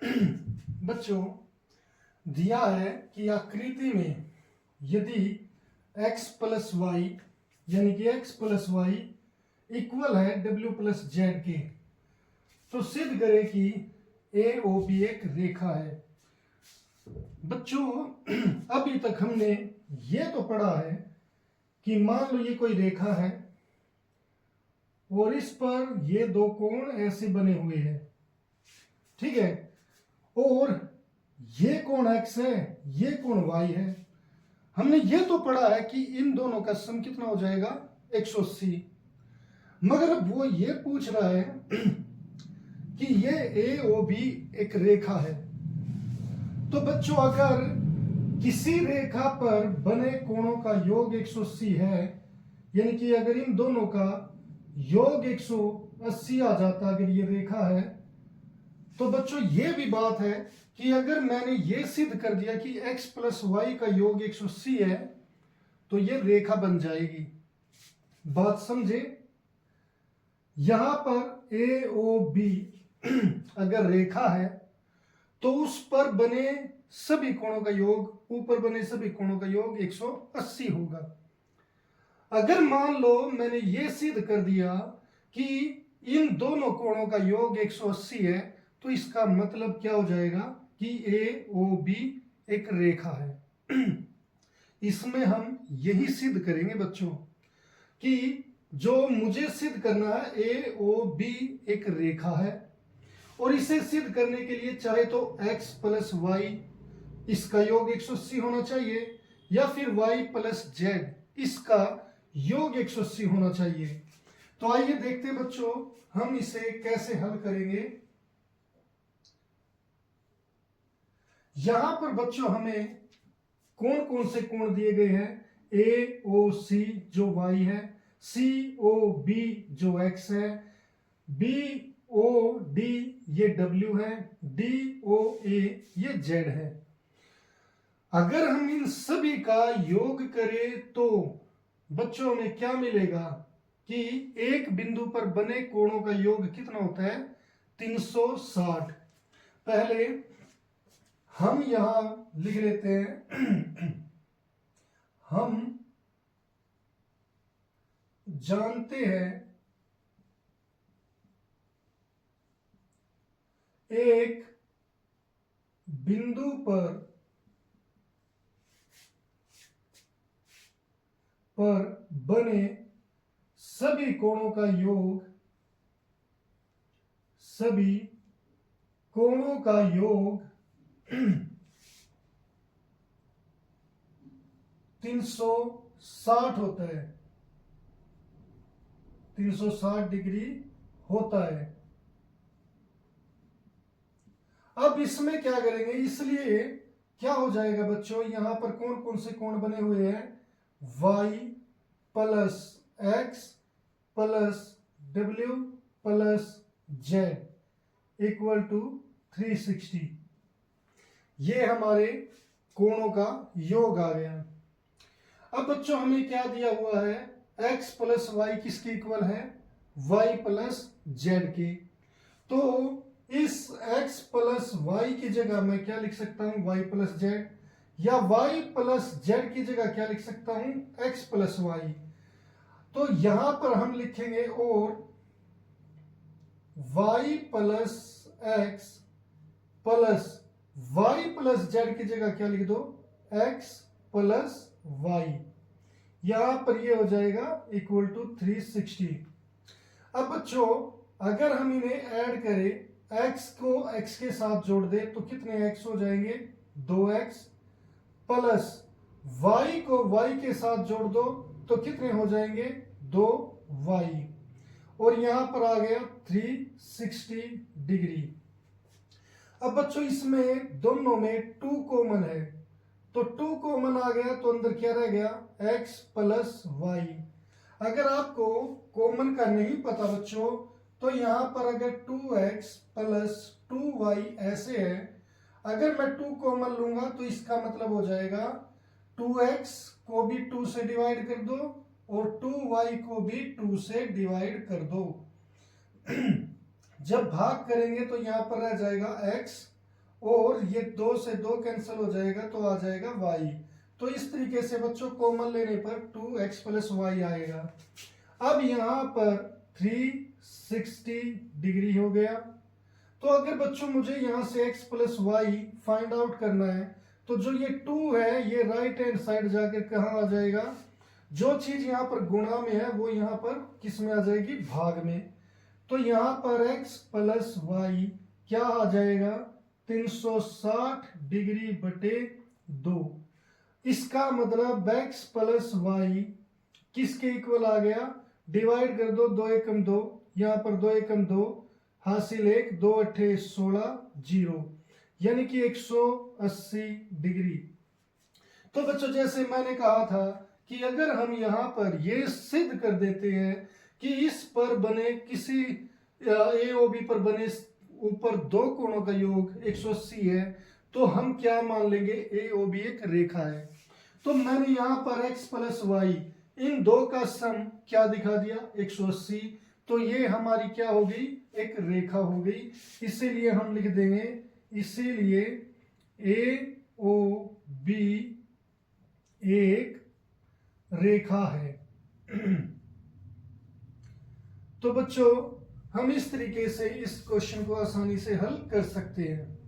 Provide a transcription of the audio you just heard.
बच्चों, दिया है कि आकृति में यदि x प्लस वाई यानी कि x प्लस वाई इक्वल है w प्लस जेड के, तो सिद्ध करें कि ए ओ बी एक रेखा है। बच्चों, अभी तक हमने ये तो पढ़ा है कि मान लो ये कोई रेखा है और इस पर ये दो कोण ऐसे बने हुए हैं, ठीक है, और ये कोण x है, ये कोण y है। हमने ये तो पढ़ा है कि इन दोनों का सम कितना हो जाएगा 180। मगर अब वो ये पूछ रहा है कि ये ए ओ बी एक रेखा है। तो बच्चों, अगर किसी रेखा पर बने कोणों का योग 180 है, यानी कि अगर इन दोनों का योग 180 आ जाता, अगर ये रेखा है, तो बच्चों ये भी बात है कि अगर मैंने ये सिद्ध कर दिया कि x प्लस वाई का योग 180 है, तो ये रेखा बन जाएगी। बात समझे? यहां पर ए ओ बी अगर रेखा है तो उस पर बने सभी कोणों का योग, ऊपर बने सभी कोणों का योग 180 होगा। अगर मान लो मैंने ये सिद्ध कर दिया कि इन दोनों कोणों का योग 180 है, तो इसका मतलब क्या हो जाएगा कि ए ओ बी एक रेखा है। इसमें हम यही सिद्ध करेंगे बच्चों कि जो मुझे सिद्ध करना है ए ओ बी एक रेखा है, और इसे सिद्ध करने के लिए चाहे तो x प्लस वाई इसका योग 180 होना चाहिए, या फिर y प्लस जेड इसका योग 180 होना चाहिए। तो आइए देखते हैं बच्चों हम इसे कैसे हल करेंगे। यहां पर बच्चों हमें कौन कौन से कोण दिए गए हैं? ए ओ सी जो y है, सी ओ बी जो x है, बी ओ डी ये w है, डी ओ ए ये z है। अगर हम इन सभी का योग करें तो बच्चों हमें क्या मिलेगा कि एक बिंदु पर बने कोणों का योग कितना होता है? 360। पहले हम यहां लिख लेते हैं हम जानते हैं एक बिंदु पर बने सभी कोणों का योग 360 होता है, 360 डिग्री होता है। अब इसमें क्या करेंगे? इसलिए क्या हो जाएगा बच्चों, यहां पर कौन कौन से कोण बने हुए हैं? y plus X plus W plus Z equal to 360। ये हमारे कोणों का योग आ गया। अब बच्चों हमें क्या दिया हुआ है? x प्लस वाई किसके इक्वल है? y प्लस जेड के। तो इस x प्लस वाई की जगह मैं क्या लिख सकता हूं? y प्लस जेड, या y प्लस जेड की जगह क्या लिख सकता हूं? x plus Y. तो यहां पर हम लिखेंगे और y plus X plus y plus Z की जगह क्या लिख दो? x plus Y. यहां पर ये हो जाएगा इक्वल टू 360। अब बच्चों अगर हम इन्हें ऐड करें, x को x के साथ जोड़ दे तो कितने x हो जाएंगे? 2x प्लस y को y के साथ जोड़ दो तो कितने हो जाएंगे? 2y, और यहां पर आ गया 360 डिग्री। अब बच्चों इसमें दोनों में 2 कॉमन है, तो 2 कॉमन आ गया तो अंदर क्या रह गया? x plus Y. अगर आपको कॉमन का नहीं पता बच्चों, तो यहां पर अगर 2x प्लस 2y ऐसे है, अगर मैं 2 कॉमन लूंगा तो इसका मतलब हो जाएगा 2x को भी 2 से डिवाइड कर दो और 2y को भी 2 से डिवाइड कर दो। जब भाग करेंगे तो यहां पर रह जाएगा x और ये 2 से 2 कैंसिल हो जाएगा तो आ जाएगा y। तो इस तरीके से बच्चों कॉमन लेने पर 2x प्लस वाई आएगा। अब यहाँ पर 360 डिग्री हो गया। तो अगर बच्चों मुझे यहाँ से x plus Y find out करना है तो जो ये 2 है ये राइट हैंड साइड जाकर कहाँ आ जाएगा, जो चीज यहाँ पर गुणा में है वो यहाँ पर किस में आ जाएगी, भाग में। तो यहाँ पर x प्लस वाई क्या आ जाएगा, 360 डिग्री बटे 2। इसका मतलब x प्लस वाई किसके इक्वल आ गया, डिवाइड कर दो, 2 एकम 2, यहाँ पर 2 एकम 2, हासिल 1, 2 अट्ठे 16, 0, यानी कि 180 डिग्री। तो बच्चों जैसे मैंने कहा था कि अगर हम यहाँ पर ये सिद्ध कर देते हैं कि इस पर बने किसी AOB पर बने ऊपर दो कोणों का योग 180 है, तो हम क्या मान लेंगे, AOB एक रेखा है। तो मैंने यहाँ पर x प्लस वाई इन दो का सम क्या दिखा दिया, 180। तो ये हमारी क्या हो गई, एक रेखा हो गई। इसीलिए हम लिख देंगे, इसीलिए AOB एक रेखा है। तो बच्चों हम इस तरीके से इस क्वेश्चन को आसानी से हल कर सकते हैं।